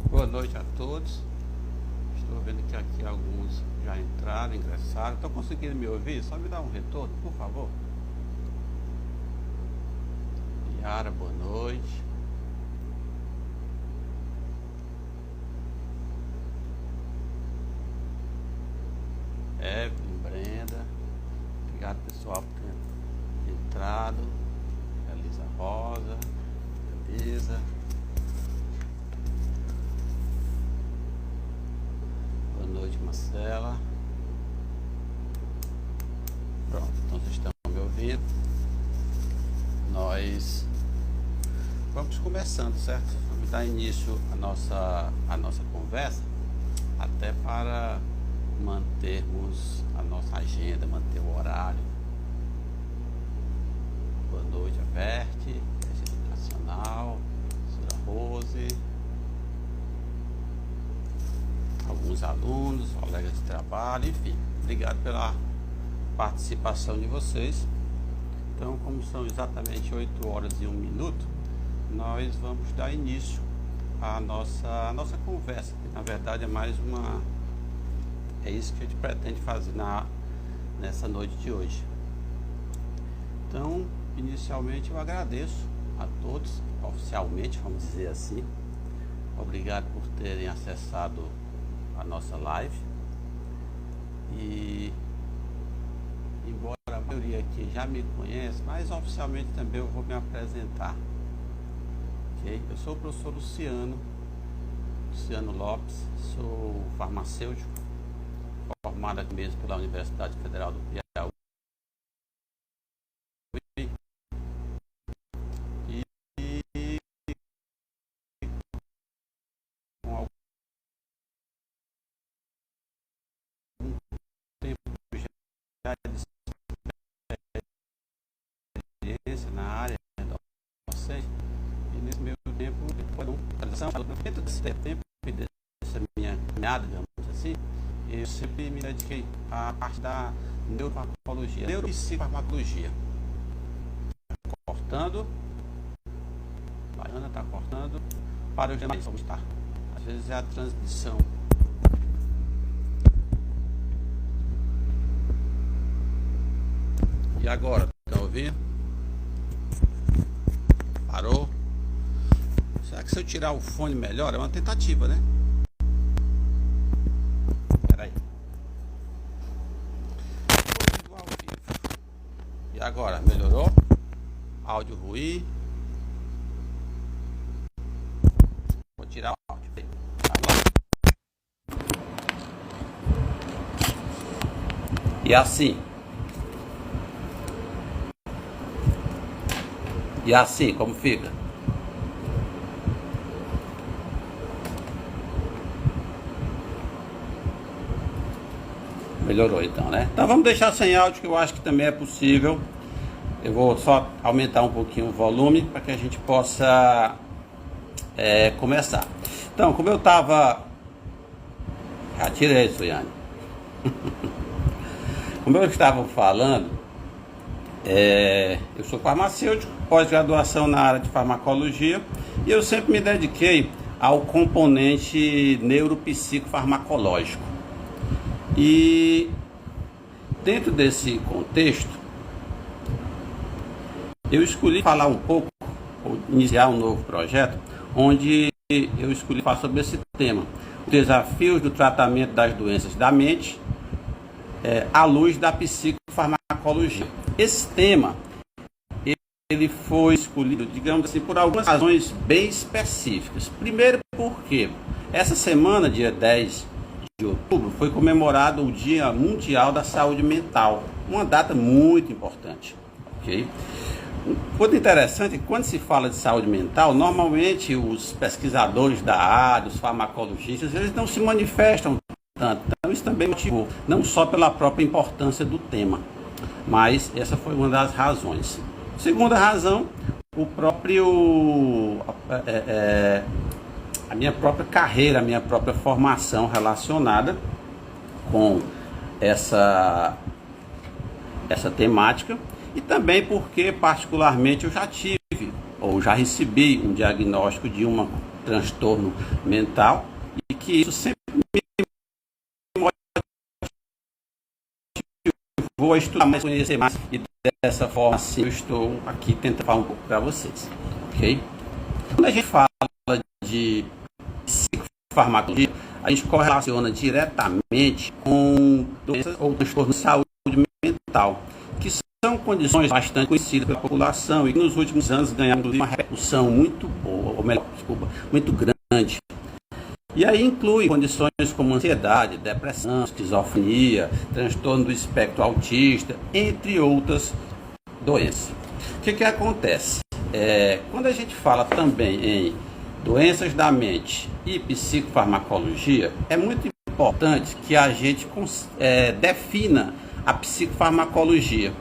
Boa noite a todos. Estou vendo que aqui alguns já entraram, ingressaram. Estão conseguindo me ouvir? Só me dá um retorno, por favor. Yara, boa noite. Evelyn, Brenda. Obrigado, pessoal, por ter entrado. Elisa Rosa, Elisa. Boa noite, Marcela. Pronto, então vocês estão me ouvindo. Nós vamos começando, certo? Vamos dar início à nossa conversa, até para mantermos a nossa agenda, manter o horário. Boa noite, a Verte, Educacional, Sra. Rose, alguns alunos, colegas de trabalho, enfim. Obrigado pela participação de vocês. Então, como são exatamente 8 horas e 1 minuto, nós vamos dar início à nossa conversa, que na verdade é mais uma... É isso que a gente pretende fazer nessa noite de hoje. Então, inicialmente eu agradeço a todos, oficialmente, vamos dizer assim. Obrigado por terem acessado a nossa live. E embora a maioria aqui já me conhece, mas oficialmente também eu vou me apresentar. Okay? Eu sou o professor Luciano Lopes, sou farmacêutico, formado aqui mesmo pela Universidade Federal do Piauí. E com algum tempo já de experiência na área docente, e nesse meu tempo, dentro desse tempo e dessa minha caminhada, digamos assim, eu sempre me dediquei à parte da neurofarmacologia, neuropsicofarmacologia. Cortando, Baiana está cortando, para os demais, vamos estar. Às vezes é a transmissão. E agora, estão ouvindo? Parou? Será que se eu tirar o fone melhora? É uma tentativa, né? Peraí. E agora, melhorou? Áudio ruim. Vou tirar o áudio. E assim. E assim, como fica? Melhorou então, né? Então vamos deixar sem áudio, que eu acho que também é possível. Eu vou só aumentar um pouquinho o volume para que a gente possa começar. Então, como eu estava... Já tirei isso, Yane. Como eu estava falando, eu sou farmacêutico, pós-graduação na área de farmacologia, e eu sempre me dediquei ao componente neuropsicofarmacológico. E dentro desse contexto, eu escolhi falar um pouco, ou iniciar um novo projeto, onde eu escolhi falar sobre esse tema: os desafios do tratamento das doenças da mente à luz da psicofarmacologia. Esse tema, ele foi escolhido, digamos assim, por algumas razões bem específicas. Primeiro porque essa semana, dia 10 de outubro, foi comemorado o Dia Mundial da Saúde Mental, uma data muito importante. Okay? Outro interessante é que quando se fala de saúde mental, normalmente os pesquisadores da área, os farmacologistas, eles não se manifestam tanto. Então isso também motivou, não só pela própria importância do tema, mas essa foi uma das razões. Segunda razão, a minha própria carreira, a minha própria formação relacionada com essa temática, e também porque particularmente eu já tive ou já recebi um diagnóstico de uma transtorno mental, e que isso sempre me motivou a estudar mais, conhecer mais, e dessa forma assim eu estou aqui tentando falar um pouco para vocês, ok? Quando a gente fala de psicofarmacologia, a gente correlaciona diretamente com doenças ou transtornos de saúde mental, que são condições bastante conhecidas pela população e que nos últimos anos ganharam uma repercussão muito boa, ou melhor, desculpa, muito grande. E aí inclui condições como ansiedade, depressão, esquizofrenia, transtorno do espectro autista, entre outras doenças. O que acontece? Quando a gente fala também em doenças da mente e psicofarmacologia, é muito importante que a gente defina a psicofarmacologia.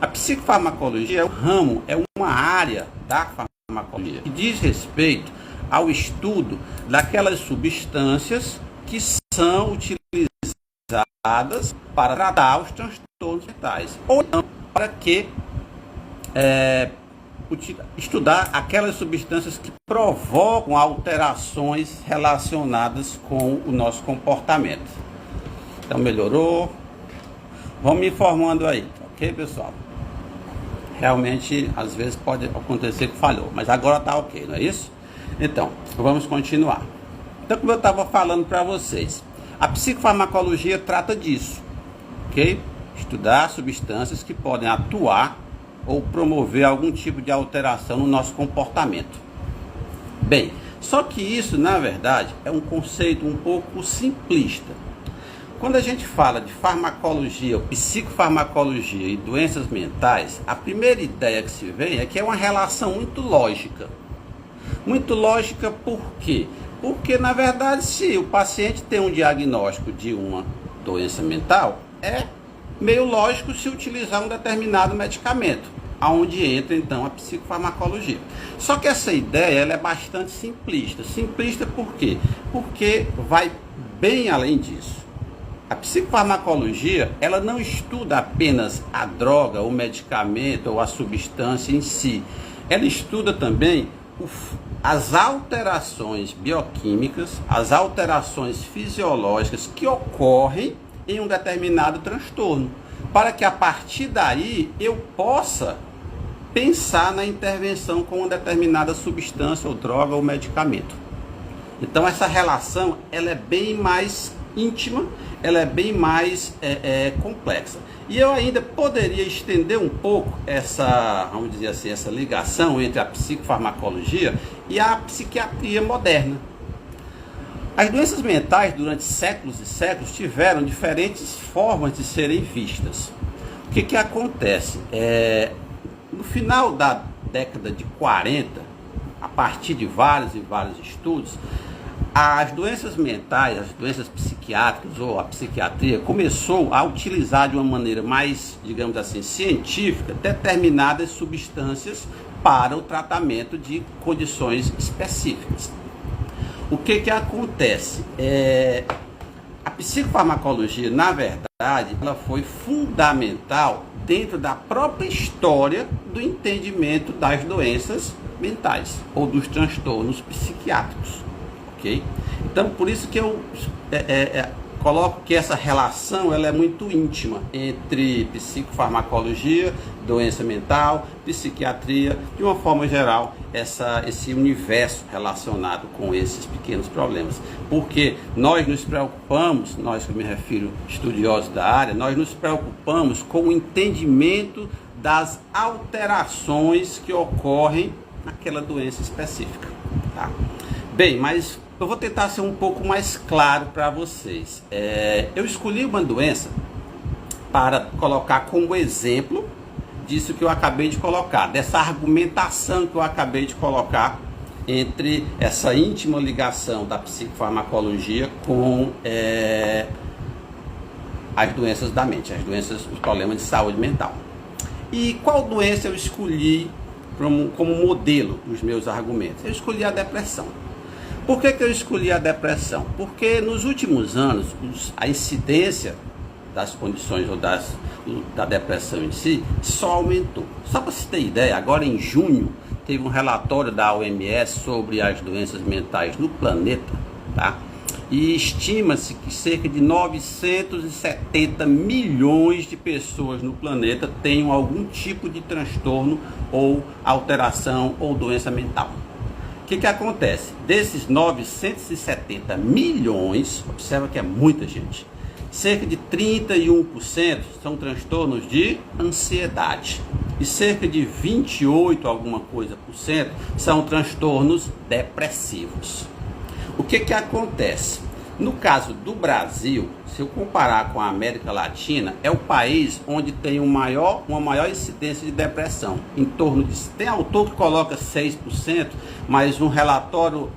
A psicofarmacologia é um ramo, é uma área da farmacologia que diz respeito ao estudo daquelas substâncias que são utilizadas para tratar os transtornos mentais, ou não, para que estudar aquelas substâncias que provocam alterações relacionadas com o nosso comportamento. Então, melhorou? Vamos me informando aí, ok, pessoal? Realmente, às vezes pode acontecer que falhou, mas agora está ok, não é isso? Então, vamos continuar. Então, como eu estava falando para vocês, a psicofarmacologia trata disso, ok? Estudar substâncias que podem atuar ou promover algum tipo de alteração no nosso comportamento. Bem, só que isso, na verdade, é um conceito um pouco simplista. Quando a gente fala de farmacologia, ou psicofarmacologia e doenças mentais, a primeira ideia que se vem é que é uma relação muito lógica. Muito lógica por quê? Porque, na verdade, se o paciente tem um diagnóstico de uma doença mental, é meio lógico se utilizar um determinado medicamento, aonde entra, então, a psicofarmacologia. Só que essa ideia ela é bastante simplista. Simplista por quê? Porque vai bem além disso. A psicofarmacologia, ela não estuda apenas a droga, o medicamento ou a substância em si. Ela estuda também as alterações bioquímicas, as alterações fisiológicas que ocorrem em um determinado transtorno, para que a partir daí eu possa pensar na intervenção com uma determinada substância ou droga ou medicamento. Então essa relação ela é bem mais íntima, ela é bem mais complexa. E eu ainda poderia estender um pouco essa, vamos dizer assim, essa ligação entre a psicofarmacologia e a psiquiatria moderna. As doenças mentais, durante séculos e séculos, tiveram diferentes formas de serem vistas. O que acontece? No final da década de 40, a partir de vários e vários estudos, as doenças mentais, as doenças psiquiátricas ou a psiquiatria começou a utilizar de uma maneira mais, digamos assim, científica, determinadas substâncias para o tratamento de condições específicas. O que acontece? A psicofarmacologia, na verdade, ela foi fundamental dentro da própria história do entendimento das doenças mentais ou dos transtornos psiquiátricos. Okay? Então, por isso que eu coloco que essa relação ela é muito íntima entre psicofarmacologia, doença mental, psiquiatria, de uma forma geral, esse universo relacionado com esses pequenos problemas. Porque nós nos preocupamos, nós que eu me refiro estudiosos da área, nós nos preocupamos com o entendimento das alterações que ocorrem naquela doença específica. Tá? Bem, mas eu vou tentar ser um pouco mais claro para vocês. Eu escolhi uma doença para colocar como exemplo disso que eu acabei de colocar, dessa argumentação que eu acabei de colocar entre essa íntima ligação da psicofarmacologia com as doenças da mente, os problemas de saúde mental. E qual doença eu escolhi como modelo dos meus argumentos? Eu escolhi a depressão. Por que eu escolhi a depressão? Porque nos últimos anos a incidência das condições ou da depressão em si, só aumentou. Só para você ter ideia, agora em junho, teve um relatório da OMS sobre as doenças mentais no planeta, tá? E estima-se que cerca de 970 milhões de pessoas no planeta tenham algum tipo de transtorno ou alteração ou doença mental. O que acontece? Desses 970 milhões, observa que é muita gente, cerca de 31% são transtornos de ansiedade e cerca de 28 alguma coisa por cento são transtornos depressivos. O que acontece? No caso do Brasil, se eu comparar com a América Latina, é o país onde tem uma maior incidência de depressão. Em torno de, tem autor que coloca 6%, mas um relatório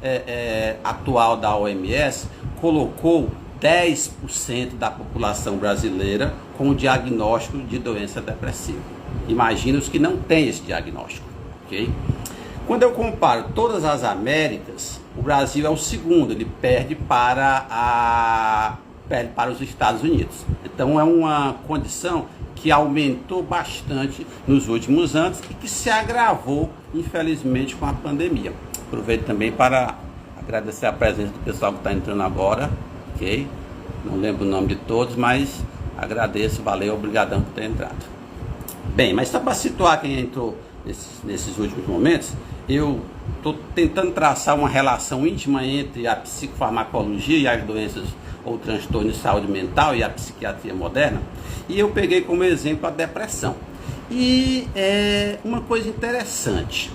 atual da OMS colocou 10% da população brasileira com o diagnóstico de doença depressiva. Imagina os que não têm esse diagnóstico, ok? Quando eu comparo todas as Américas, o Brasil é o segundo, ele perde para os Estados Unidos. Então é uma condição que aumentou bastante nos últimos anos e que se agravou, infelizmente, com a pandemia. Aproveito também para agradecer a presença do pessoal que está entrando agora, ok? Não lembro o nome de todos, mas agradeço, valeu, obrigadão por ter entrado. Bem, mas só para situar quem entrou nesses últimos momentos, eu estou tentando traçar uma relação íntima entre a psicofarmacologia e as doenças ou transtornos de saúde mental e a psiquiatria moderna, e eu peguei como exemplo a depressão. E é uma coisa interessante,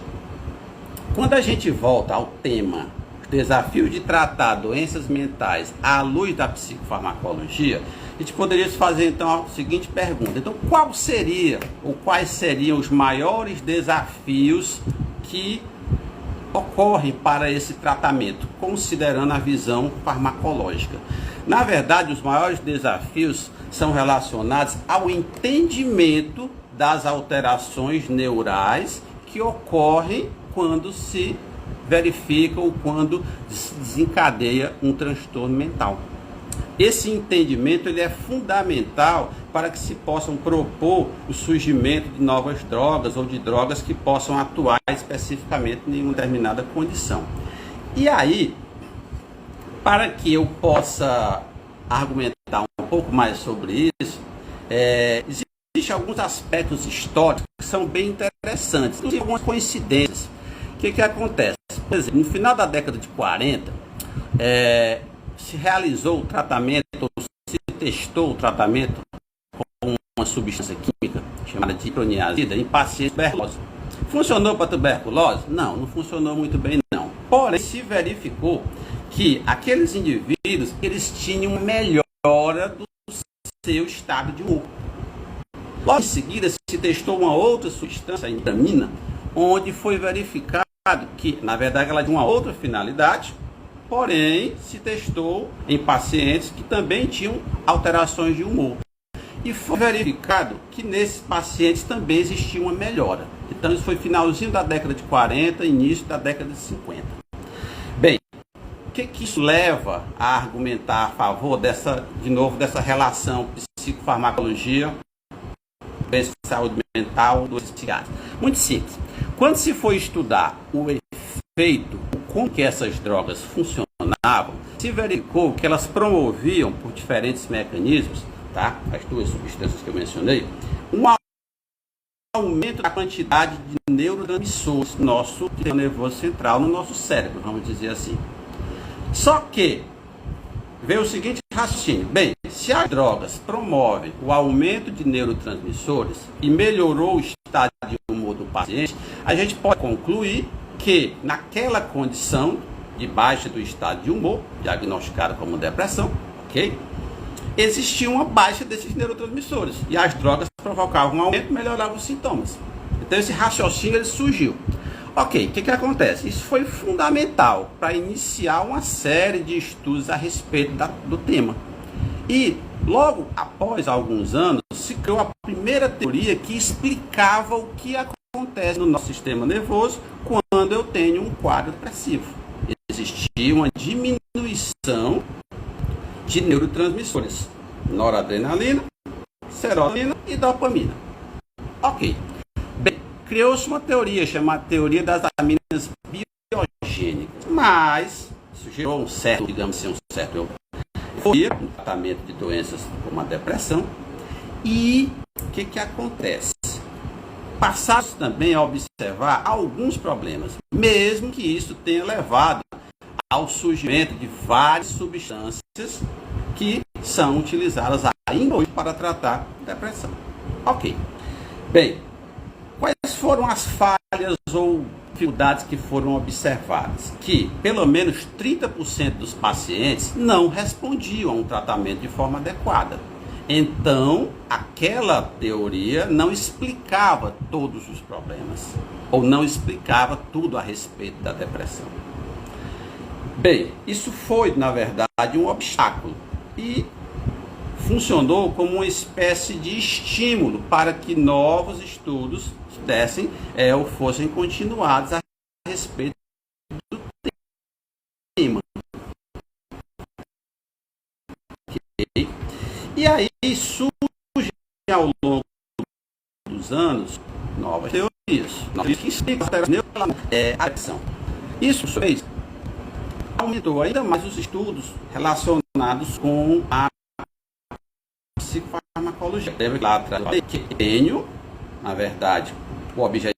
quando a gente volta ao tema desafios de tratar doenças mentais à luz da psicofarmacologia, a gente poderia fazer então a seguinte pergunta: então qual seria ou quais seriam os maiores desafios que ocorrem para esse tratamento, considerando a visão farmacológica? Na verdade, os maiores desafios são relacionados ao entendimento das alterações neurais que ocorrem quando se verifica ou quando desencadeia um transtorno mental. Esse entendimento ele é fundamental para que se possam propor o surgimento de novas drogas ou de drogas que possam atuar especificamente em uma determinada condição. E aí, para que eu possa argumentar um pouco mais sobre isso, existem alguns aspectos históricos que são bem interessantes, inclusive algumas coincidências. O que acontece? Por exemplo, no final da década de 40, se realizou o tratamento, ou se testou o tratamento com uma substância química chamada de iproniazida em pacientes tuberculosos. Funcionou para tuberculose? Não, não funcionou muito bem não. Porém, se verificou que aqueles indivíduos, eles tinham melhora do seu estado de humor. Logo em seguida, se testou uma outra substância, a indamina, onde foi verificado que, na verdade, ela tinha uma outra finalidade, porém, se testou em pacientes que também tinham alterações de humor. E foi verificado que nesses pacientes também existia uma melhora. Então, isso foi finalzinho da década de 40, início da década de 50. Bem, o que isso leva a argumentar a favor dessa relação psicofarmacologia, saúde mental, doenças psiquiátricas? Muito simples. Quando se foi estudar o efeito, como que essas drogas funcionavam, se verificou que elas promoviam, por diferentes mecanismos, tá? As duas substâncias que eu mencionei, um aumento da quantidade de neurotransmissores no nosso sistema nervoso central, no nosso cérebro, vamos dizer assim. Só que veio o seguinte raciocínio: bem, se as drogas promovem o aumento de neurotransmissores e melhorou o estado de humor do paciente, a gente pode concluir que naquela condição de baixa do estado de humor, diagnosticada como depressão, ok? Existia uma baixa desses neurotransmissores e as drogas provocavam um aumento e melhoravam os sintomas. Então esse raciocínio ele surgiu. Ok, o que acontece? Isso foi fundamental para iniciar uma série de estudos a respeito do tema. E logo após alguns anos se criou a primeira teoria que explicava o que acontece no nosso sistema nervoso quando eu tenho um quadro depressivo. Existia uma diminuição de neurotransmissores. noradrenalina, serotonina e dopamina. Ok. Bem, criou-se uma teoria chamada teoria das aminas biogênicas, mas isso gerou um certo, digamos assim, um certo euforia no tratamento de doenças como a depressão. E o que acontece? Passamos também a observar alguns problemas, mesmo que isso tenha levado ao surgimento de várias substâncias que são utilizadas ainda hoje para tratar depressão. Ok. Bem, quais foram as falhas ou dificuldades que foram observadas? Que pelo menos 30% dos pacientes não respondiam a um tratamento de forma adequada. Então, aquela teoria não explicava todos os problemas, ou não explicava tudo a respeito da depressão. Bem, isso foi, na verdade, um obstáculo e funcionou como uma espécie de estímulo para que novos estudos dessem ou fossem continuados a respeito do tema. Okay? E aí surgem ao longo dos anos novas teorias que explicam a depressão. Isso fez aumentou ainda mais os estudos relacionados com a psicofarmacologia. Lembra que lá atrás que tenho, na verdade, o objetivo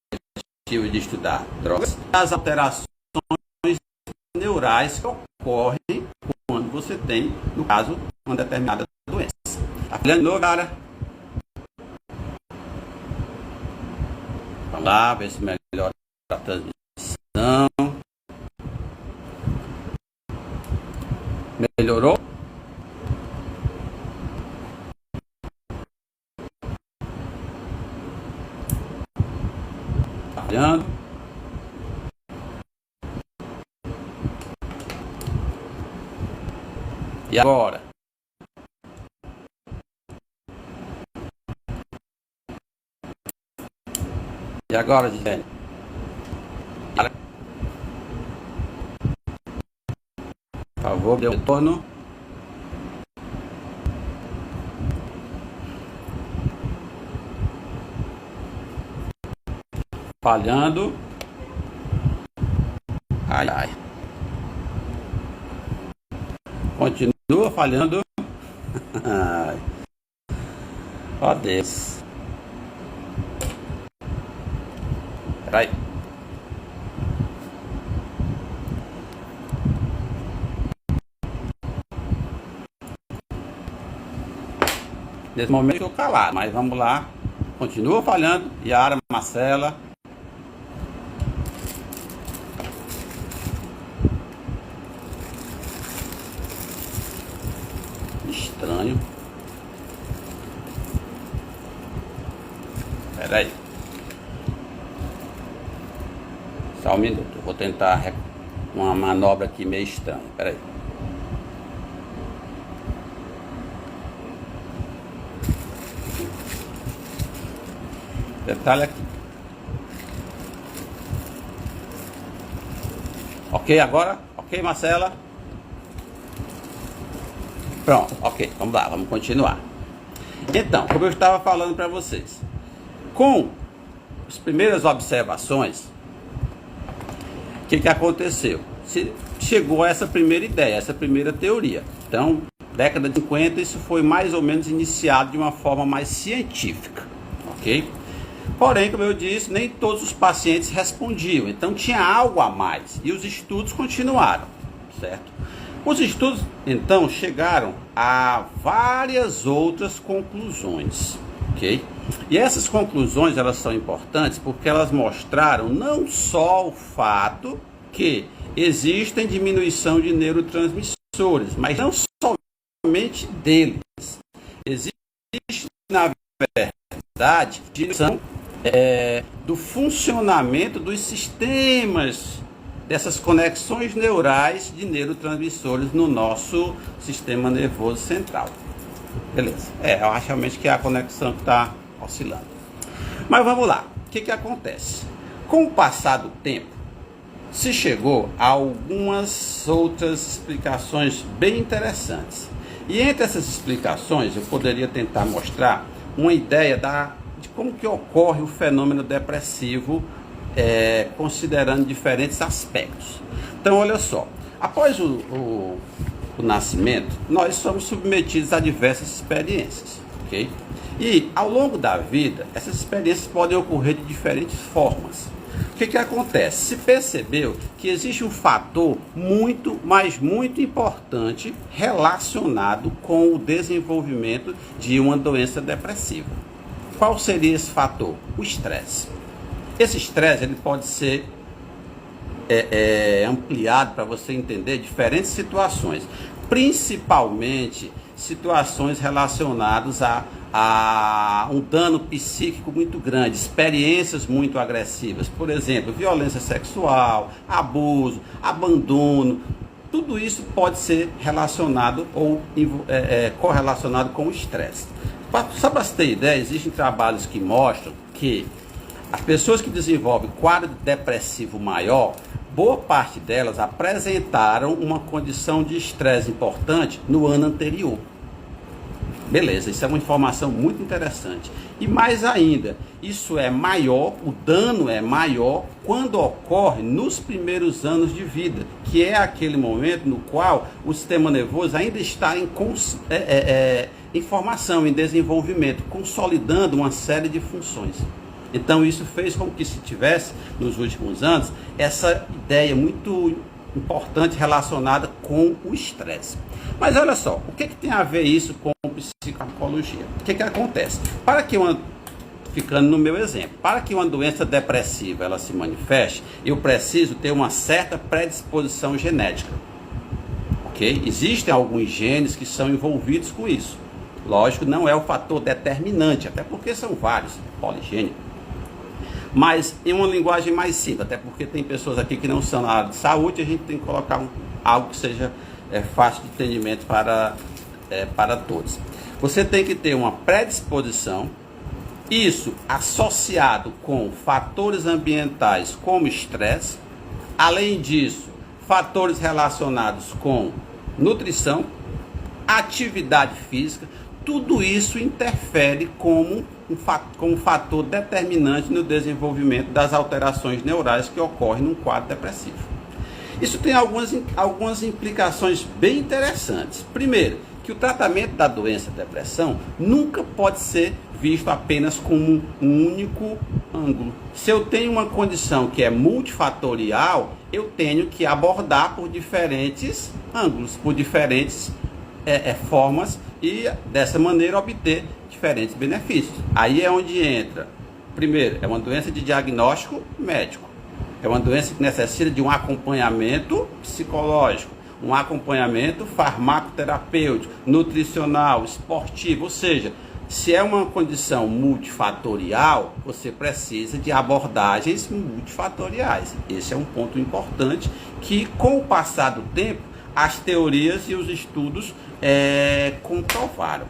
de estudar drogas, as alterações neurais que ocorrem quando você tem, no caso, uma determinada doença. Tá falando de novo, cara? Vamos lá, ver se melhora a transmissão. Melhorou? Tá olhando? E agora? E agora, Gisele? Por favor, dê um retorno. Falhando. Ai, ai. Continua falhando. Ai. Ó Deus. Peraí. Nesse momento eu estou calado, mas vamos lá. Continua falhando. Yara, Marcela. Estranho. Peraí. Só um minuto. Eu vou tentar uma manobra aqui meio estranha. Peraí. Detalhe aqui. Ok agora? Ok, Marcela? Pronto, ok. Vamos lá, vamos continuar. Então, como eu estava falando para vocês, com as primeiras observações, o que aconteceu? Chegou a essa primeira ideia, essa primeira teoria. Então, década de 50, isso foi mais ou menos iniciado de uma forma mais científica, ok? Porém, como eu disse, nem todos os pacientes respondiam, então tinha algo a mais e os estudos continuaram, certo? Os estudos, então, chegaram a várias outras conclusões, ok? E essas conclusões, elas são importantes porque elas mostraram não só o fato que existem diminuição de neurotransmissores, mas não somente deles. Existe, na verdade, diminuição do funcionamento dos sistemas, dessas conexões neurais de neurotransmissores no nosso sistema nervoso central. Beleza. Eu acho realmente que é a conexão que está oscilando. Mas vamos lá. O que acontece? Com o passar do tempo, se chegou a algumas outras explicações bem interessantes. E entre essas explicações, eu poderia tentar mostrar uma ideia de como que ocorre o fenômeno depressivo, considerando diferentes aspectos. Então, olha só, após o nascimento, nós somos submetidos a diversas experiências, ok? E ao longo da vida, essas experiências podem ocorrer de diferentes formas. O que acontece? Se percebeu que existe um fator muito, mas muito importante relacionado com o desenvolvimento de uma doença depressiva. Qual seria esse fator? O estresse. Esse estresse ele pode ser ampliado para você entender diferentes situações, principalmente situações relacionadas a um dano psíquico muito grande, experiências muito agressivas, por exemplo, violência sexual, abuso, abandono, tudo isso pode ser relacionado ou correlacionado com o estresse. Só para você ter ideia, existem trabalhos que mostram que as pessoas que desenvolvem quadro depressivo maior, boa parte delas apresentaram uma condição de estresse importante no ano anterior. Beleza, isso é uma informação muito interessante. E mais ainda, isso é maior, o dano é maior quando ocorre nos primeiros anos de vida, que é aquele momento no qual o sistema nervoso ainda está em formação, em desenvolvimento, consolidando uma série de funções. Então isso fez com que se tivesse, nos últimos anos, essa ideia muito importante relacionada com o estresse. Mas olha só, o que tem a ver isso com psicologia? O que acontece? Ficando no meu exemplo, para que uma doença depressiva ela se manifeste, eu preciso ter uma certa predisposição genética. Ok? Existem alguns genes que são envolvidos com isso. Lógico, não é o fator determinante, até porque são vários, poligênicos. Mas em uma linguagem mais simples, até porque tem pessoas aqui que não são na área de saúde, a gente tem que colocar algo que seja fácil de entendimento para todos. Você tem que ter uma predisposição, isso associado com fatores ambientais como estresse, além disso, fatores relacionados com nutrição, atividade física, tudo isso interfere como um fator determinante no desenvolvimento das alterações neurais que ocorrem num quadro depressivo. Isso tem algumas implicações bem interessantes. Primeiro, que o tratamento da doença depressão nunca pode ser visto apenas como um único ângulo. Se eu tenho uma condição que é multifatorial, eu tenho que abordar por diferentes ângulos, por diferentes formas e dessa maneira obter diferentes benefícios. Aí é onde entra, primeiro, é uma doença de diagnóstico médico, é uma doença que necessita de um acompanhamento psicológico, um acompanhamento farmacoterapêutico, nutricional, esportivo, ou seja, se é uma condição multifatorial, você precisa de abordagens multifatoriais. Esse é um ponto importante que, com o passar do tempo, as teorias e os estudos comprovaram.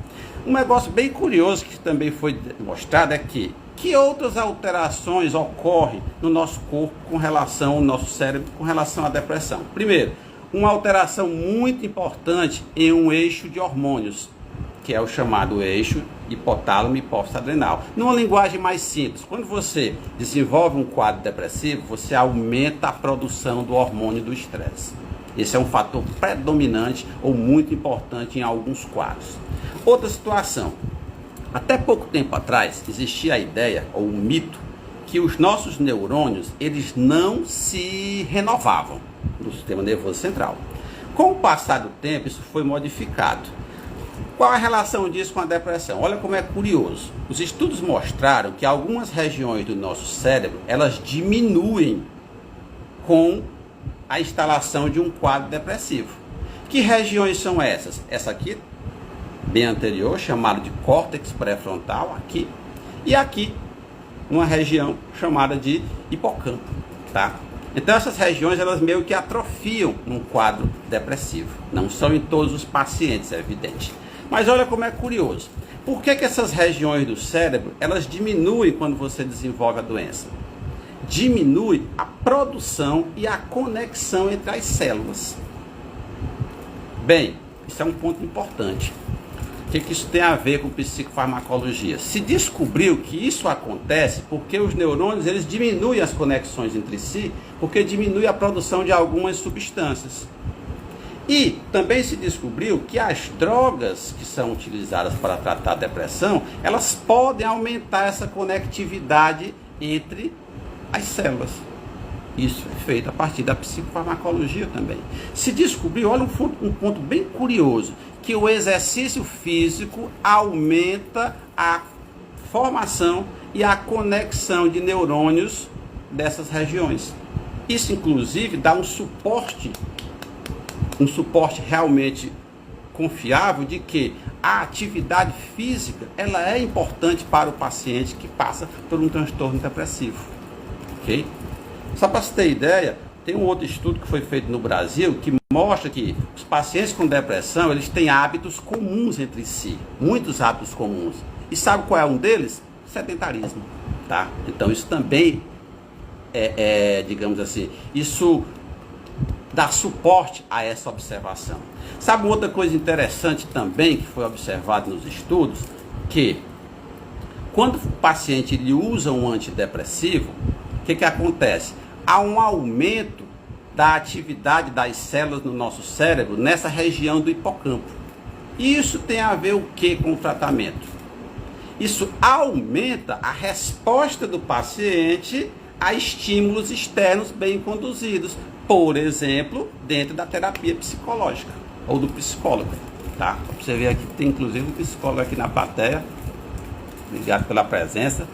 Um negócio bem curioso que também foi mostrado é que outras alterações ocorrem no nosso corpo com relação ao nosso cérebro, com relação à depressão. Primeiro, uma alteração muito importante em um eixo de hormônios, que é o chamado eixo hipotálamo e hipófise adrenal. Numa linguagem mais simples, quando você desenvolve um quadro depressivo, você aumenta a produção do hormônio do estresse. Esse é um fator predominante ou muito importante em alguns quadros. Outra situação. Até pouco tempo atrás, existia a ideia ou um mito que os nossos neurônios eles não se renovavam no sistema nervoso central. Com o passar do tempo, isso foi modificado. Qual a relação disso com a depressão? Olha como é curioso. Os estudos mostraram que algumas regiões do nosso cérebro elas diminuem com a instalação de um quadro depressivo. Que regiões são essas? Essa aqui, bem anterior, chamada de córtex pré-frontal, aqui, e aqui, uma região chamada de hipocampo, tá? Então essas regiões, elas meio que atrofiam num quadro depressivo. Não são em todos os pacientes, é evidente. Mas olha como é curioso. Por que essas regiões do cérebro, elas diminuem quando você desenvolve a doença? Diminui a produção e a conexão entre as células. Bem, Isso é um ponto importante. O que isso tem a ver com psicofarmacologia? Se descobriu que isso acontece porque os neurônios eles diminuem as conexões entre si, porque diminui a produção de algumas substâncias. E também se descobriu que as drogas que são utilizadas para tratar a depressão, elas podem aumentar essa conectividade entre as células. Isso é feito a partir da psicofarmacologia também. Se descobriu, olha um ponto bem curioso, que o exercício físico aumenta a formação e a conexão de neurônios dessas regiões. Isso, inclusive, dá um suporte realmente confiável de que a atividade física ela é importante para o paciente que passa por um transtorno depressivo. Ok? Só para você ter ideia, tem um outro estudo que foi feito no Brasil que mostra que os pacientes com depressão eles têm hábitos comuns entre si, muitos hábitos comuns. E sabe qual é um deles? Sedentarismo. Tá? Então isso também digamos assim, isso dá suporte a essa observação. Sabe outra coisa interessante também que foi observado nos estudos? Que quando o paciente ele usa um antidepressivo, o que acontece? Há um aumento da atividade das células no nosso cérebro nessa região do hipocampo. E isso tem a ver o que com o tratamento? Isso aumenta a resposta do paciente a estímulos externos bem conduzidos. Por exemplo, dentro da terapia psicológica ou do psicólogo, tá? Você vê aqui, tem inclusive um psicólogo aqui na plateia. Obrigado pela presença.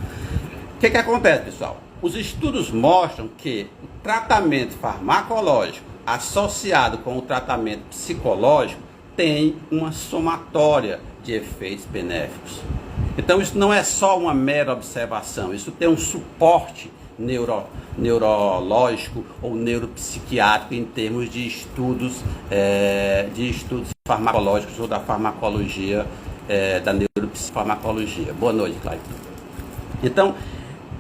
O que acontece, pessoal? Os estudos mostram que o tratamento farmacológico associado com o tratamento psicológico tem uma somatória de efeitos benéficos. Então isso não é só uma mera observação, isso tem um suporte neurológico ou neuropsiquiátrico em termos de estudos farmacológicos ou da farmacologia, da neuropsicofarmacologia. Boa noite, Clayton. Então,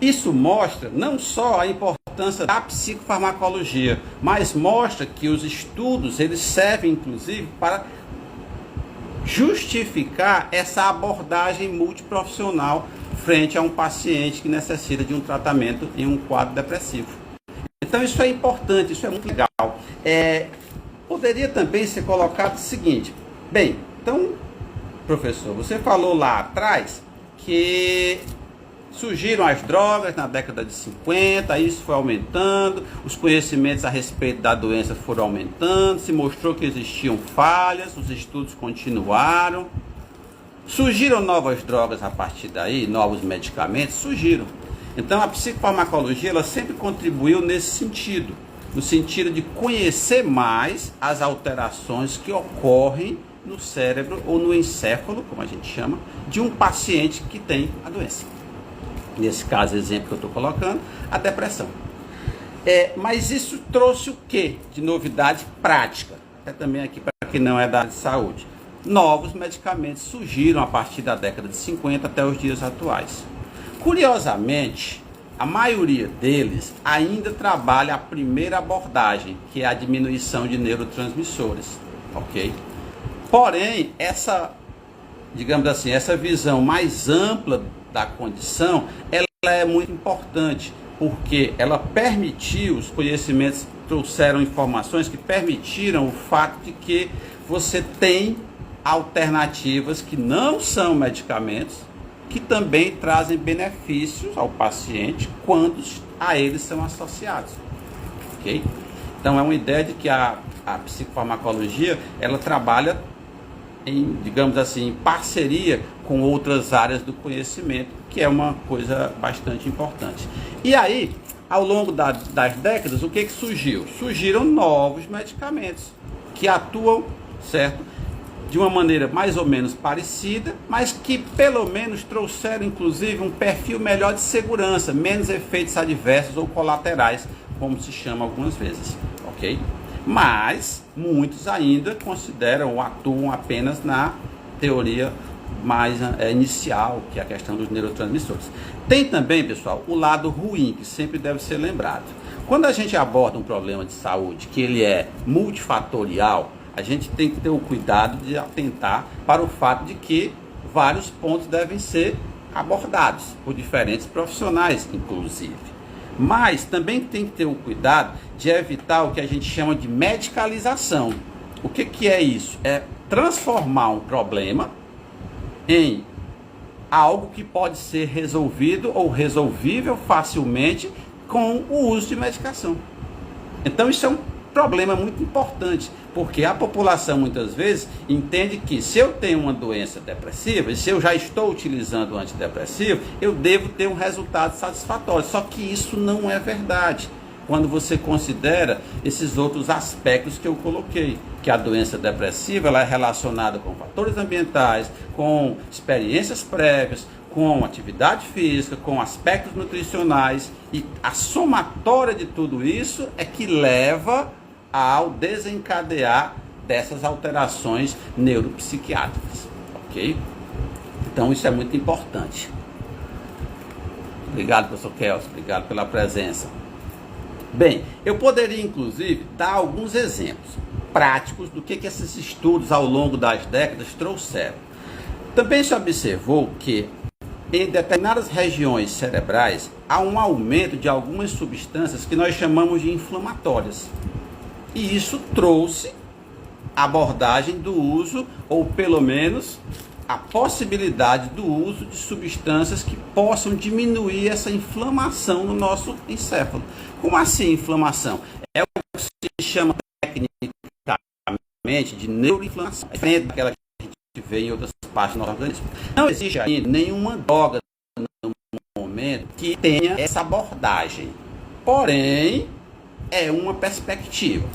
isso mostra não só a importância da psicofarmacologia, mas mostra que os estudos eles servem inclusive para justificar essa abordagem multiprofissional frente a um paciente que necessita de um tratamento em um quadro depressivo. Então isso é importante, isso é muito legal. Poderia também ser colocado o seguinte: bem, então, professor, você falou lá atrás que surgiram as drogas na década de 50, isso foi aumentando, os conhecimentos a respeito da doença foram aumentando, se mostrou que existiam falhas, os estudos continuaram. Surgiram novas drogas a partir daí, novos medicamentos, surgiram. Então a psicofarmacologia ela sempre contribuiu nesse sentido, no sentido de conhecer mais as alterações que ocorrem no cérebro ou no encéfalo, como a gente chama, de um paciente que tem a doença. Nesse caso, exemplo que eu estou colocando, a depressão. Mas isso trouxe o que de novidade prática? Até também aqui para quem não é da área de saúde. Novos medicamentos surgiram a partir da década de 50 até os dias atuais. Curiosamente, a maioria deles ainda trabalha a primeira abordagem, que é a diminuição de neurotransmissores, ok? Porém, digamos assim, essa visão mais ampla da condição, ela é muito importante, porque ela permitiu, os conhecimentos trouxeram informações que permitiram o fato de que você tem alternativas que não são medicamentos, que também trazem benefícios ao paciente quando a eles são associados, ok? Então é uma ideia de que a psicofarmacologia, ela trabalha digamos assim, em parceria com outras áreas do conhecimento, que é uma coisa bastante importante. E aí, ao longo das décadas, o que surgiu? Surgiram novos medicamentos que atuam, certo, de uma maneira mais ou menos parecida, mas que pelo menos trouxeram inclusive um perfil melhor de segurança, menos efeitos adversos ou colaterais, como se chama algumas vezes, ok? Mas muitos ainda consideram ou atuam apenas na teoria mais inicial, que é a questão dos neurotransmissores. Tem também, pessoal, o lado ruim, que sempre deve ser lembrado. Quando a gente aborda um problema de saúde, que ele é multifatorial, a gente tem que ter o cuidado de atentar para o fato de que vários pontos devem ser abordados por diferentes profissionais, inclusive. Mas também tem que ter o cuidado de evitar o que a gente chama de medicalização. O que é isso? É transformar um problema em algo que pode ser resolvido ou resolvível facilmente com o uso de medicação. Então isso é um problema muito importante, porque a população muitas vezes entende que se eu tenho uma doença depressiva e se eu já estou utilizando o antidepressivo, eu devo ter um resultado satisfatório. Só que isso não é verdade quando você considera esses outros aspectos que eu coloquei, que a doença depressiva ela é relacionada com fatores ambientais, com experiências prévias, com atividade física, com aspectos nutricionais, e a somatória de tudo isso é que leva ao desencadear dessas alterações neuropsiquiátricas, ok? Então isso é muito importante. Obrigado, professor Kelso, obrigado pela presença. Bem, eu poderia inclusive dar alguns exemplos práticos do que esses estudos ao longo das décadas trouxeram. Também se observou que em determinadas regiões cerebrais há um aumento de algumas substâncias que nós chamamos de inflamatórias. E isso trouxe a abordagem do uso, ou pelo menos a possibilidade do uso de substâncias que possam diminuir essa inflamação no nosso encéfalo. Como assim inflamação? É o que se chama tecnicamente de neuroinflamação. É diferente daquela que a gente vê em outras partes do nosso organismo. Não existe ainda nenhuma droga no momento que tenha essa abordagem. Porém, é uma perspectiva.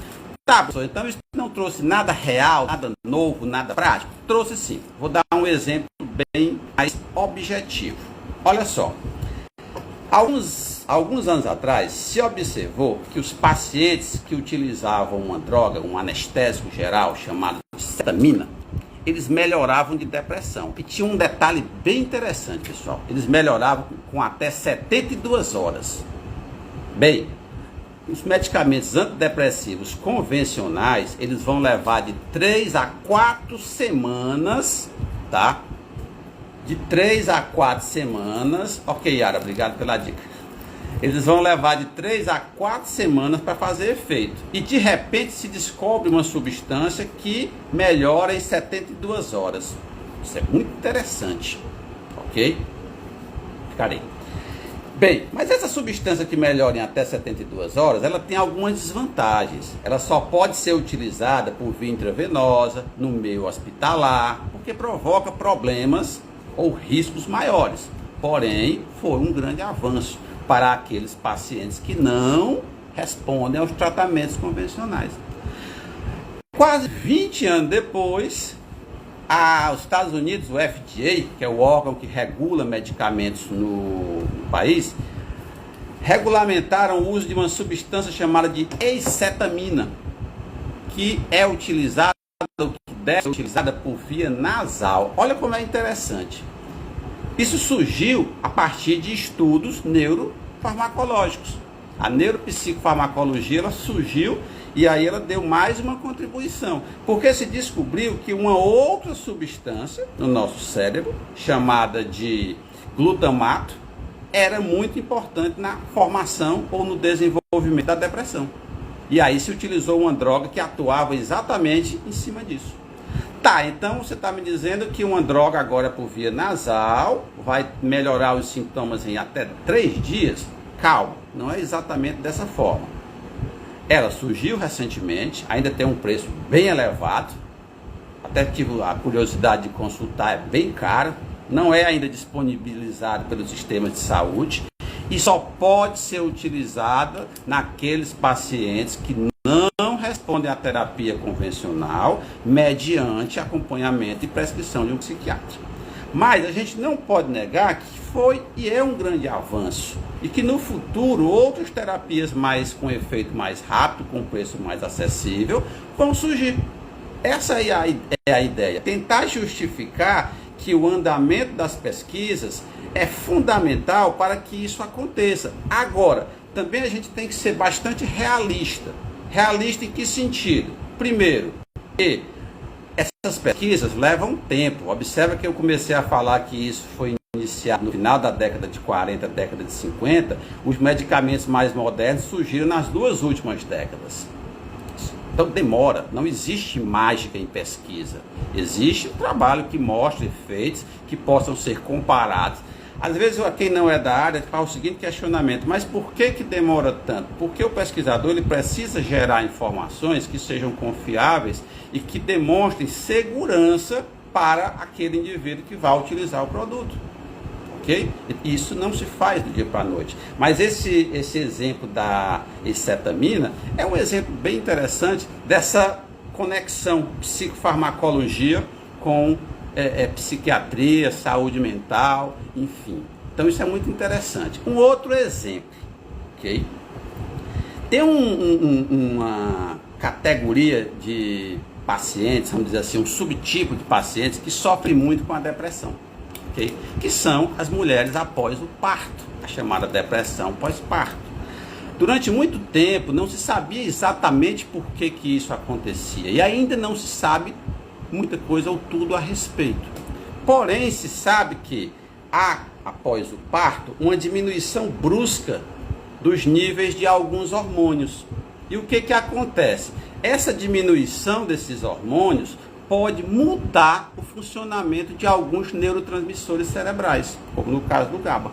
Tá, professor, então isso não trouxe nada real, nada novo, nada prático? Trouxe sim. Vou dar um exemplo bem mais objetivo. Olha só. Alguns anos atrás, se observou que os pacientes que utilizavam uma droga, um anestésico geral chamado de cetamina, eles melhoravam de depressão. E tinha um detalhe bem interessante, pessoal. Eles melhoravam com até 72 horas. Bem, os medicamentos antidepressivos convencionais, eles vão levar de 3 a 4 semanas, tá? De 3 a 4 semanas, ok, Yara, obrigado pela dica. Eles vão levar de 3 a 4 semanas para fazer efeito. E de repente se descobre uma substância que melhora em 72 horas. Isso é muito interessante, ok? Ficarei. Bem, mas essa substância que melhora em até 72 horas, ela tem algumas desvantagens. Ela só pode ser utilizada por via intravenosa, no meio hospitalar, porque provoca problemas ou riscos maiores. Porém, foi um grande avanço para aqueles pacientes que não respondem aos tratamentos convencionais. Quase 20 anos depois, os Estados Unidos, o FDA, que é o órgão que regula medicamentos no país, regulamentaram o uso de uma substância chamada de acetamina, que é utilizada, que deve ser utilizada por via nasal. Olha como é interessante. Isso surgiu a partir de estudos neurofarmacológicos. A neuropsicofarmacologia ela surgiu e aí ela deu mais uma contribuição, porque se descobriu que uma outra substância no nosso cérebro, chamada de glutamato, era muito importante na formação ou no desenvolvimento da depressão. E aí se utilizou uma droga que atuava exatamente em cima disso. Tá, então você está me dizendo que uma droga agora por via nasal vai melhorar os sintomas em até 3 dias? Calma, não é exatamente dessa forma. Ela surgiu recentemente, ainda tem um preço bem elevado, até tive a curiosidade de consultar, é bem caro, não é ainda disponibilizado pelos sistemas de saúde e só pode ser utilizada naqueles pacientes que não respondem à terapia convencional mediante acompanhamento e prescrição de um psiquiatra. Mas a gente não pode negar que foi e é um grande avanço e que no futuro outras terapias com efeito mais rápido, com preço mais acessível, vão surgir. Essa aí é a ideia, tentar justificar que o andamento das pesquisas é fundamental para que isso aconteça. Agora, também a gente tem que ser bastante realista. Realista em que sentido? Primeiro, essas pesquisas levam tempo. Observa que eu comecei a falar que isso foi iniciado no final da década de 40, década de 50. Os medicamentos mais modernos surgiram nas 2 últimas décadas. Então demora, não existe mágica em pesquisa. Existe um trabalho que mostra efeitos que possam ser comparados. Às vezes quem não é da área faz o seguinte questionamento: mas por que demora tanto? Porque o pesquisador ele precisa gerar informações que sejam confiáveis e que demonstrem segurança para aquele indivíduo que vai utilizar o produto. Ok? Isso não se faz do dia para a noite. Mas esse exemplo da escetamina é um exemplo bem interessante dessa conexão psicofarmacologia com psiquiatria, saúde mental, enfim. Então isso é muito interessante. Um outro exemplo, ok? Tem uma categoria de pacientes, vamos dizer assim, um subtipo de pacientes que sofrem muito com a depressão, ok? Que são as mulheres após o parto, a chamada depressão pós-parto. Durante muito tempo não se sabia exatamente por que isso acontecia e ainda não se sabe muita coisa ou tudo a respeito. Porém, se sabe que há, após o parto, uma diminuição brusca dos níveis de alguns hormônios. E o que acontece? Essa diminuição desses hormônios pode mudar o funcionamento de alguns neurotransmissores cerebrais, como no caso do GABA,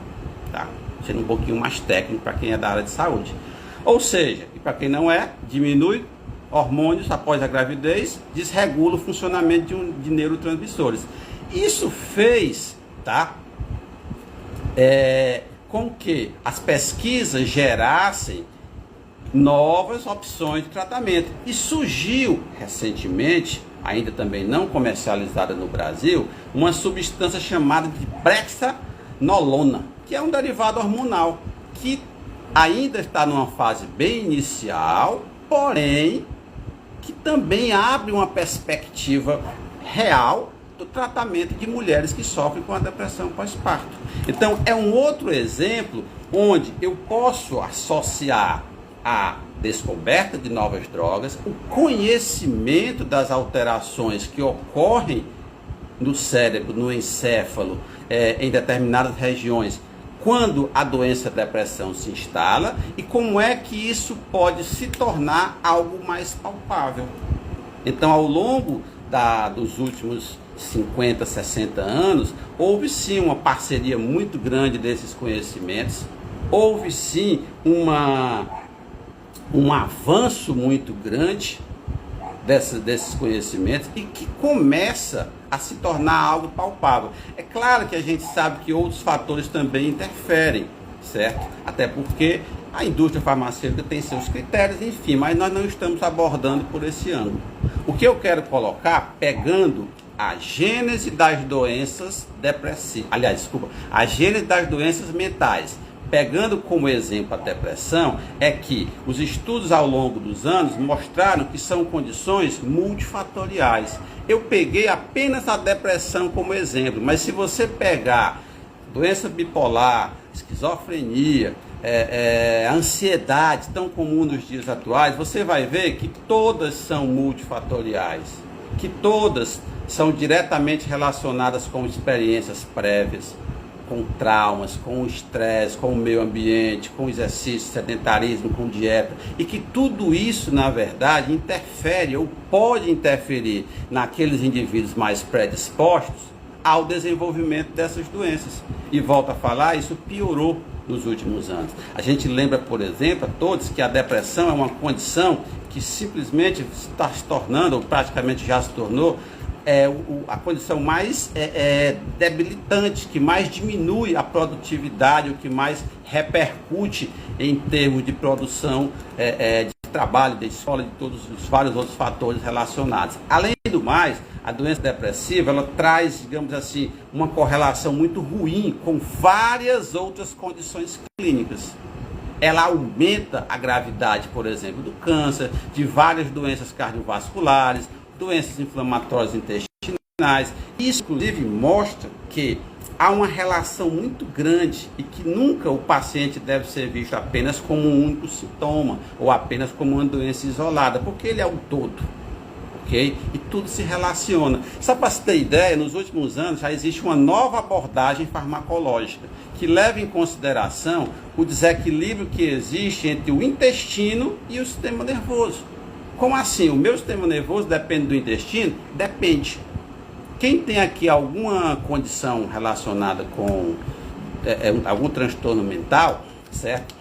tá? Sendo um pouquinho mais técnico para quem é da área de saúde. Ou seja, e para quem não é, diminui hormônios após a gravidez, desregula o funcionamento de neurotransmissores. Isso fez, tá? Com que as pesquisas gerassem novas opções de tratamento. E surgiu recentemente, ainda também não comercializada no Brasil, uma substância chamada de brexanolona, que é um derivado hormonal, que ainda está numa fase bem inicial, porém que também abre uma perspectiva real do tratamento de mulheres que sofrem com a depressão pós-parto. Então, é um outro exemplo onde eu posso associar a descoberta de novas drogas, o conhecimento das alterações que ocorrem no cérebro, no encéfalo, em determinadas regiões, quando a doença depressão se instala e como é que isso pode se tornar algo mais palpável. Então, ao longo dos últimos 50, 60 anos, houve sim uma parceria muito grande desses conhecimentos, houve sim um avanço muito grande desses conhecimentos e que começa a se tornar algo palpável. É claro que a gente sabe que outros fatores também interferem, certo? Até porque a indústria farmacêutica tem seus critérios, enfim, mas nós não estamos abordando por esse ângulo. O que eu quero colocar, pegando a gênese das doenças depressivas, a gênese das doenças mentais, pegando como exemplo a depressão, é que os estudos ao longo dos anos mostraram que são condições multifatoriais. Eu peguei apenas a depressão como exemplo, mas se você pegar doença bipolar, esquizofrenia, ansiedade tão comum nos dias atuais, você vai ver que todas são multifatoriais, que todas são diretamente relacionadas com experiências prévias, com traumas, com o estresse, com o meio ambiente, com exercício, sedentarismo, com dieta, e que tudo isso, na verdade, interfere ou pode interferir naqueles indivíduos mais predispostos ao desenvolvimento dessas doenças. E volto a falar, isso piorou nos últimos anos. A gente lembra, por exemplo, a todos que a depressão é uma condição que simplesmente está se tornando, ou praticamente já se tornou, a condição mais debilitante, que mais diminui a produtividade, o que mais repercute em termos de produção de trabalho, de escola, de todos os vários outros fatores relacionados. Além do mais, a doença depressiva, ela traz, digamos assim, uma correlação muito ruim com várias outras condições clínicas. Ela aumenta a gravidade, por exemplo, do câncer, de várias doenças cardiovasculares, doenças inflamatórias intestinais. Isso, inclusive, mostra que há uma relação muito grande e que nunca o paciente deve ser visto apenas como um único sintoma ou apenas como uma doença isolada, porque ele é um todo. ok? E tudo se relaciona. Só para você ter ideia, nos últimos anos já existe uma nova abordagem farmacológica que leva em consideração o desequilíbrio que existe entre o intestino e o sistema nervoso. Como assim? O meu sistema nervoso depende do intestino? Depende. Quem tem aqui alguma condição relacionada com algum transtorno mental, certo?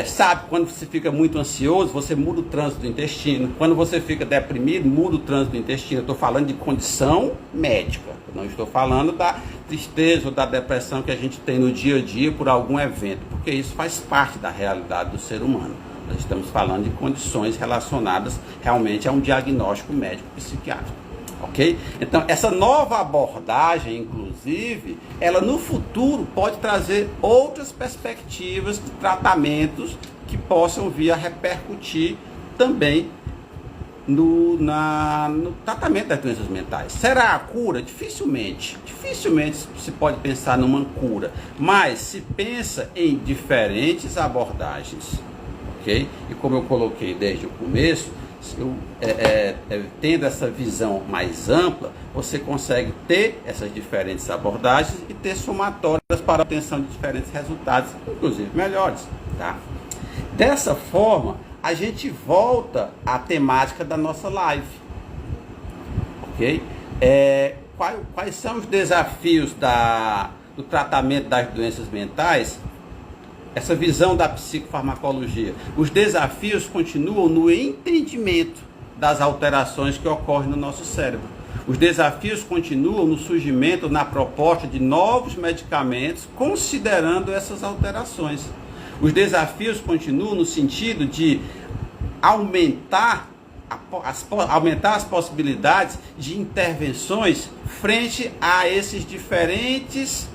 Sabe, quando você fica muito ansioso, você muda o trânsito do intestino. Quando você fica deprimido, muda o trânsito do intestino. Eu estou falando de condição médica. Eu não estou falando da tristeza ou da depressão que a gente tem no dia a dia por algum evento, porque isso faz parte da realidade do ser humano. Nós estamos falando de condições relacionadas realmente a um diagnóstico médico psiquiátrico. Ok? Então, essa nova abordagem, inclusive, ela no futuro pode trazer outras perspectivas de tratamentos que possam vir a repercutir também no tratamento das doenças mentais. Será a cura? Dificilmente se pode pensar numa cura, mas se pensa em diferentes abordagens, ok? E como eu coloquei desde o começo, tendo essa visão mais ampla, você consegue ter essas diferentes abordagens e ter somatórias para a obtenção de diferentes resultados, inclusive melhores, tá? Dessa forma, a gente volta à temática da nossa live, ok? Quais são os desafios do tratamento das doenças mentais? Essa visão da psicofarmacologia. Os desafios continuam no entendimento das alterações que ocorrem no nosso cérebro. Os desafios continuam no surgimento, na proposta de novos medicamentos, considerando essas alterações. Os desafios continuam no sentido de aumentar as possibilidades de intervenções frente a esses diferentes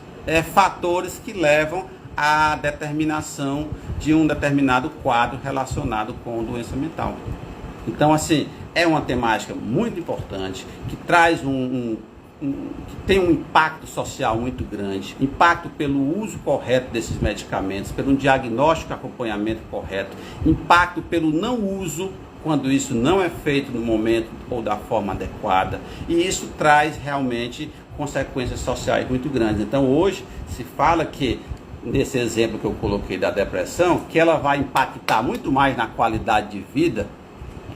fatores que levam à determinação de um determinado quadro relacionado com doença mental. Então, assim, é uma temática muito importante, que traz que tem um impacto social muito grande, impacto pelo uso correto desses medicamentos, pelo diagnóstico e acompanhamento correto, impacto pelo não uso, quando isso não é feito no momento ou da forma adequada, e isso traz realmente consequências sociais muito grandes. Então, hoje se fala que, nesse exemplo que eu coloquei da depressão, que ela vai impactar muito mais na qualidade de vida,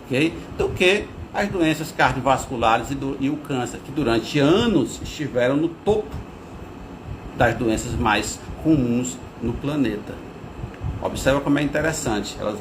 okay, do que as doenças cardiovasculares e o câncer, que durante anos estiveram no topo das doenças mais comuns no planeta. Observa como é interessante, elas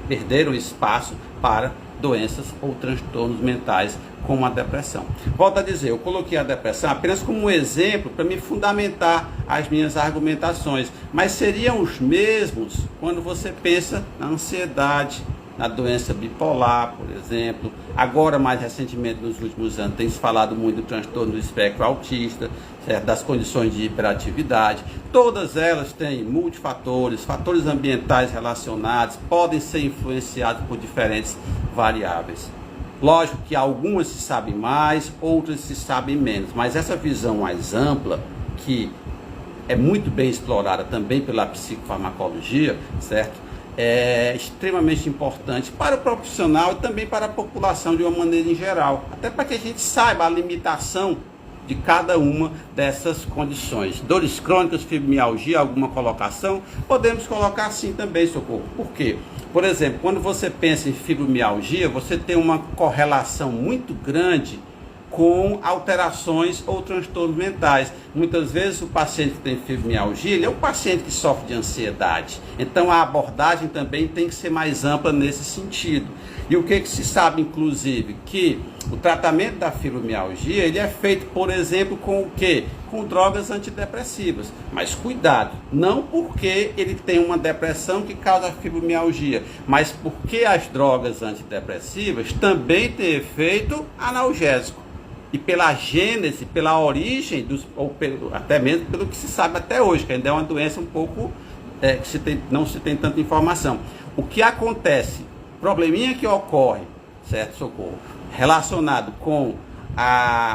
perderam espaço para doenças ou transtornos mentais como a depressão. Volto a dizer, eu coloquei a depressão apenas como um exemplo para me fundamentar as minhas argumentações, mas seriam os mesmos quando você pensa na ansiedade, na doença bipolar, por exemplo. Agora, mais recentemente, nos últimos anos, tem se falado muito do transtorno do espectro autista, certo? Das condições de hiperatividade. Todas elas têm multifatores, fatores ambientais relacionados, podem ser influenciados por diferentes variáveis. Lógico que algumas se sabem mais, outras se sabem menos, mas essa visão mais ampla, que é muito bem explorada também pela psicofarmacologia, certo? É extremamente importante para o profissional e também para a população de uma maneira em geral, até para que a gente saiba a limitação de cada uma dessas condições. Dores crônicas, fibromialgia, alguma colocação? Podemos colocar sim também, Socorro. Por quê? Por exemplo, quando você pensa em fibromialgia, você tem uma correlação muito grande com alterações ou transtornos mentais. Muitas vezes o paciente que tem fibromialgia, ele é um paciente que sofre de ansiedade. Então a abordagem também tem que ser mais ampla nesse sentido. E o que se sabe, inclusive, que o tratamento da fibromialgia, ele é feito, por exemplo, com o quê? Com drogas antidepressivas. Mas cuidado, não porque ele tem uma depressão que causa fibromialgia, mas porque as drogas antidepressivas também têm efeito analgésico. E pela gênese, pela origem, até mesmo pelo que se sabe até hoje, que ainda é uma doença um pouco não se tem tanta informação. O que acontece, probleminha que ocorre, certo, Socorro, relacionado com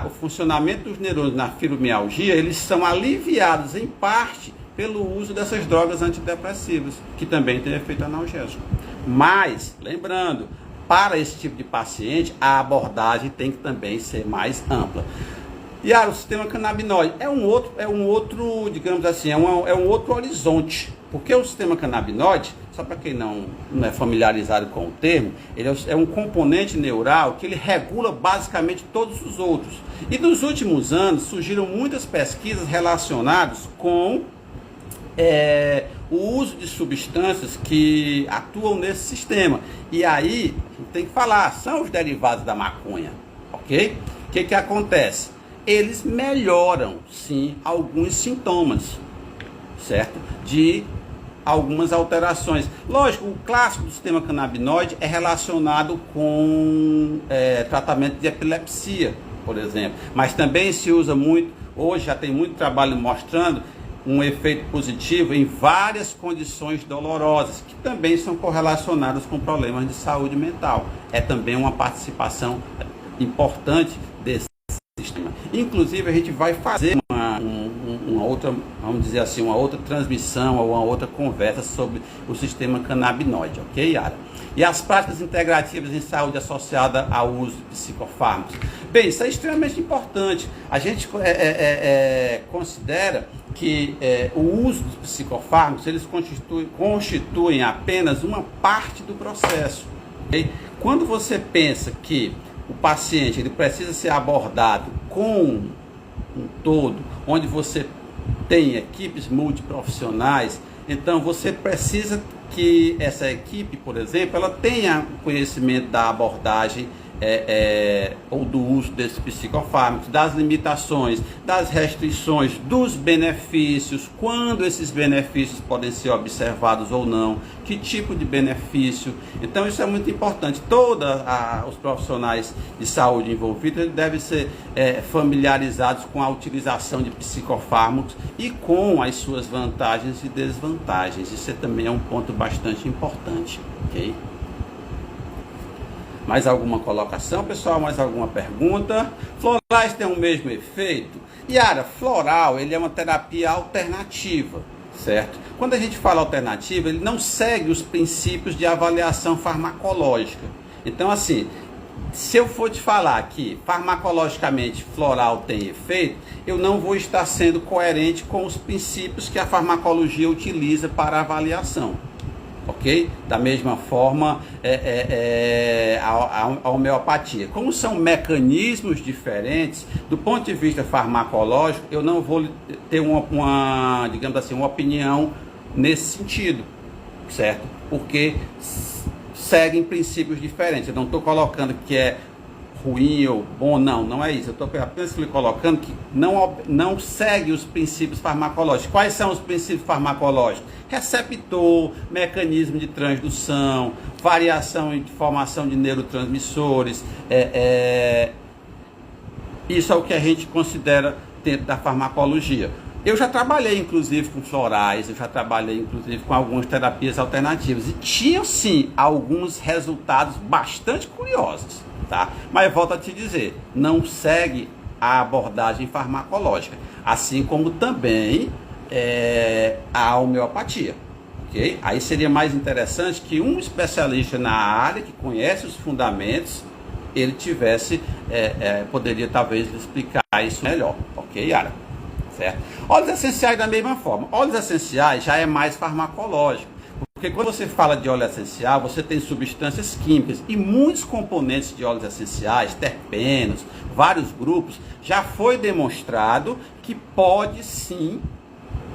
o funcionamento dos neurônios na fibromialgia, eles são aliviados em parte pelo uso dessas drogas antidepressivas, que também tem efeito analgésico. Mas, lembrando, para esse tipo de paciente, a abordagem tem que também ser mais ampla. E o sistema canabinoide é um outro, digamos assim, é um outro horizonte. Porque o sistema canabinoide, só para quem não é familiarizado com o termo, ele é um componente neural que ele regula basicamente todos os outros. E nos últimos anos surgiram muitas pesquisas relacionadas com o uso de substâncias que atuam nesse sistema. E aí, a gente tem que falar, são os derivados da maconha, ok? O que acontece? Eles melhoram, sim, alguns sintomas, certo? De algumas alterações. Lógico, o clássico do sistema canabinoide é relacionado com tratamento de epilepsia, por exemplo. Mas também se usa muito, hoje já tem muito trabalho mostrando um efeito positivo em várias condições dolorosas, que também são correlacionadas com problemas de saúde mental. É também uma participação importante desse sistema. Inclusive, a gente vai fazer uma outra, vamos dizer assim, uma outra transmissão ou uma outra conversa sobre o sistema canabinoide, ok, Yara? E as práticas integrativas em saúde associada ao uso de psicofármacos. Bem, isso é extremamente importante. A gente considera que o uso dos psicofármacos, eles constituem apenas uma parte do processo. Okay? Quando você pensa que o paciente ele precisa ser abordado com um todo, onde você tem equipes multiprofissionais, então você precisa que essa equipe, por exemplo, ela tenha conhecimento da abordagem ou do uso desses psicofármacos, das limitações, das restrições, dos benefícios, quando esses benefícios podem ser observados ou não, que tipo de benefício. Então isso é muito importante. Todos os profissionais de saúde envolvidos devem ser familiarizados com a utilização de psicofármacos e com as suas vantagens e desvantagens. Isso também é um ponto bastante importante, ok? Mais alguma colocação, pessoal? Mais alguma pergunta? Florais têm o mesmo efeito? Yara, floral, ele é uma terapia alternativa, certo? Quando a gente fala alternativa, ele não segue os princípios de avaliação farmacológica. Então, assim, se eu for te falar que farmacologicamente floral tem efeito, eu não vou estar sendo coerente com os princípios que a farmacologia utiliza para avaliação. Ok? Da mesma forma, a homeopatia. Como são mecanismos diferentes, do ponto de vista farmacológico, eu não vou ter digamos assim, uma opinião nesse sentido, certo? Porque seguem princípios diferentes. Eu não estou colocando que é ruim ou bom, não é isso. Eu estou apenas colocando que não segue os princípios farmacológicos. Quais são os princípios farmacológicos? Receptor, mecanismo de transdução, variação de formação de neurotransmissores. Isso é o que a gente considera dentro da farmacologia. Eu já trabalhei, inclusive, com florais, eu já trabalhei, inclusive, com algumas terapias alternativas. E tinham, sim, alguns resultados bastante curiosos. Tá? Mas volto a te dizer, não segue a abordagem farmacológica, assim como também a homeopatia, ok? Aí seria mais interessante que um especialista na área, que conhece os fundamentos, ele poderia talvez explicar isso melhor, ok, Yara? Certo? Óleos essenciais da mesma forma, óleos essenciais já é mais farmacológico. Porque quando você fala de óleo essencial, você tem substâncias químicas e muitos componentes de óleos essenciais, terpenos, vários grupos, já foi demonstrado que pode sim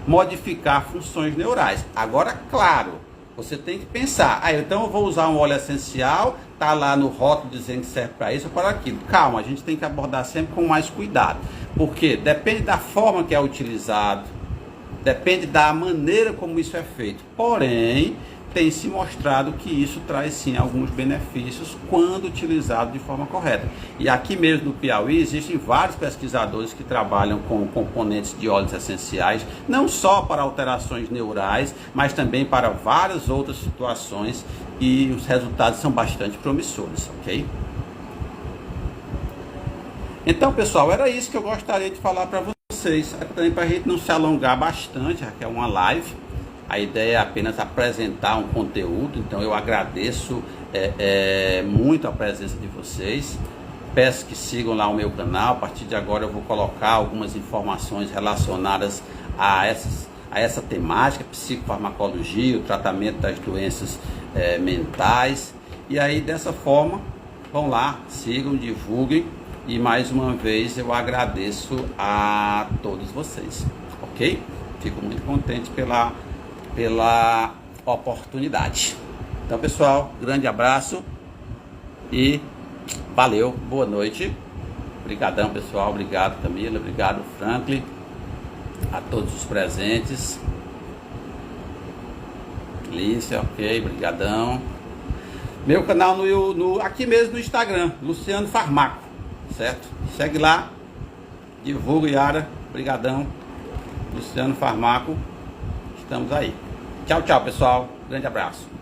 modificar funções neurais. Agora, claro, você tem que pensar, então eu vou usar um óleo essencial, tá lá no rótulo dizendo que serve para isso ou para aquilo. Calma, a gente tem que abordar sempre com mais cuidado, porque depende da forma que é utilizado, depende da maneira como isso é feito. Porém, tem se mostrado que isso traz sim alguns benefícios quando utilizado de forma correta. E aqui mesmo no Piauí existem vários pesquisadores que trabalham com componentes de óleos essenciais, não só para alterações neurais, mas também para várias outras situações, e os resultados são bastante promissores, ok? Então, pessoal, era isso que eu gostaria de falar para vocês. Também para a gente não se alongar bastante, já que é uma live, A ideia é apenas apresentar um conteúdo, então eu agradeço muito a presença de vocês. Peço que sigam lá o meu canal. A partir de agora eu vou colocar algumas informações relacionadas a essa temática, psicofarmacologia, o tratamento das doenças mentais. E aí, dessa forma, vão lá, sigam, divulguem. E mais uma vez eu agradeço a todos vocês, ok? Fico muito contente pela oportunidade. Então, pessoal, grande abraço e valeu, boa noite. Obrigadão, pessoal, obrigado, Camila, obrigado, Franklin, a todos os presentes. Lícia, ok, brigadão. Meu canal aqui mesmo no Instagram, Luciano Farmaco, certo? Segue lá, divulga, Yara, brigadão, Luciano Farmaco, estamos aí. Tchau, tchau, pessoal, grande abraço.